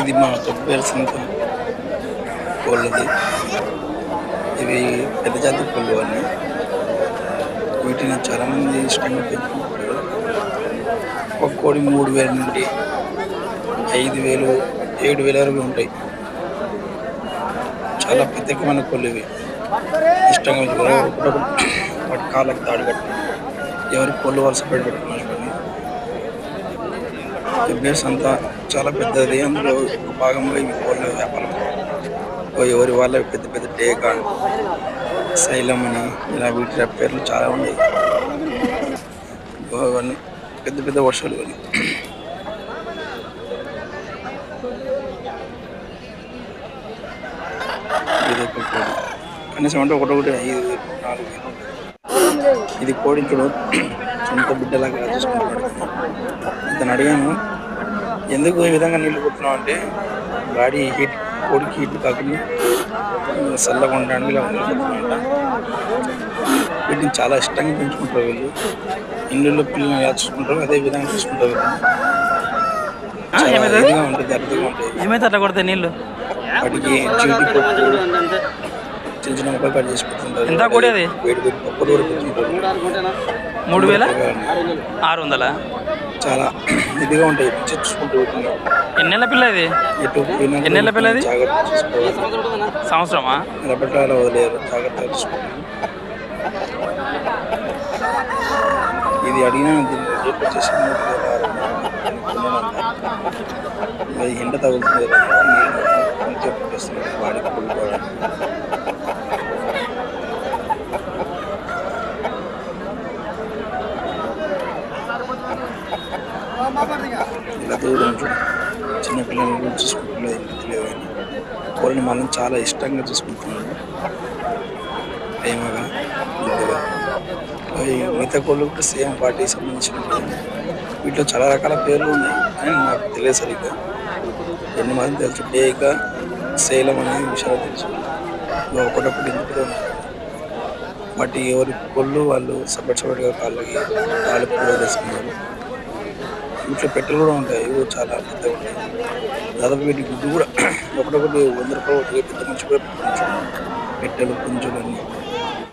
ఇది మా తొట్టుపేరు సంత కోళ్ళది. ఇవి పెద్ద జాతి కోళ్ళు అన్నీ. వీటిని చాలామంది ఇష్టంగా పెంచుకుంటారు. ఒక కోడి 3,000 నుండి 5,000, 7,000 వరకు ఉంటాయి. చాలా ప్రత్యేకమైన కోళ్ళు ఇవి. ఇష్టంగా పెంచుకుంటారు. వాటి కాళ్ళకి తాడు కట్టి ఎవరి కోళ్ళు వలస పెట్టుకున్నారు. తొట్టుపేరు సంత చాలా పెద్దది. అందులో ఒక భాగంగా ఇవి కోళ్ళ వ్యాపారం. ఎవరి వాళ్ళ పెద్ద పెద్ద టేక, శైలం అని ఇలా వీటి పేర్లు చాలా ఉన్నాయి. అవన్నీ పెద్ద పెద్ద వర్షాలు ఇవన్నీ. ఇది ఒక కోడి కనీసం అంటే ఒకటొకటి 5,000, 4,000 ఉంటుంది. ఇది కోడి చూడు సొంత బిడ్డలాగా చూసుకుంటాడు. ఇతను అడిగాను, ఎందుకు ఈ విధంగా నీళ్లు కొడుతున్నావు అంటే, బాడీ హీట్, కోడికి హీట్ కాకుండా చల్లగా ఉండడానికి ఇలా కొడుతున్నామంట. వీటిని చాలా ఇష్టంగా పెంచుకుంటారు వీళ్ళు. ఇళ్ళల్లో పిల్లల్ని ఎలా చూసుకుంటారో అదే విధంగా చూసుకుంటారు. చాలా ఇదిగా ఉంటుంది, అర్థంగా ఉంటుంది. ఏమైతే అట్లా కొడతాయి నీళ్ళు? వాటికి చీటి పప్పు చిన్న చిన్న ముక్కలు కట్ చేసి పెడుతుంటారు. ఎంత కూడా అది? వేడి వేడి పప్పులు కూడా పెడుతుంటారు. 3,600. చాలా ఇదిగా ఉంటాయి, చూసుకుంటూ ఎన్ని నెలల పిల్ల ఇది? ఎన్ని నెలల పిల్ల ఇది? జాగ్రత్త చూసుకోవాలి. సంవత్సరమా? రెపటాలు వదిలేరు, జాగ్రత్తగా చూసుకోవాలి. ఇది అడిగిన దీని రేట్ వచ్చేసి 3,600. ఎండ తగులుతుంది పెట్టేస్తున్నారు వాడికి కొనుక్కోవడానికి. ఇలా దూరం చిన్నపిల్లలు కూడా చూసుకుంటున్నారు. తెలియదు కానీ కోళ్ళని మనం చాలా ఇష్టంగా చూసుకుంటున్నాము, ప్రేమగా, ముద్దుగా. మిగతా కోళ్ళు కూడా సేమ్ వాటికి సంబంధించిన వీటిలో చాలా రకాల పేర్లు ఉన్నాయి అని నాకు తెలియదు సరిగ్గా. ఎన్ని మంది తెలుసు, టేక, శైలం అనేది విషయాలు తెలుసు. ఒకటొకటి ఇంటిలో ఉన్నాయి. వాటి ఎవరి కోళ్ళు వాళ్ళు సపరేట్గా కాళ్ళకి కూడా వేసుకున్నారు. ఇంట్లో పెట్టెలు కూడా ఉంటాయి, ఇవి చాలా పెద్దగా ఉంటాయి. దాదాపు వీటి గుడ్డు కూడా ఒకటొకటి 100 రూపాయలు పెద్ద మంచి కూడా పెట్టెలు, పుంజులు అన్నీ.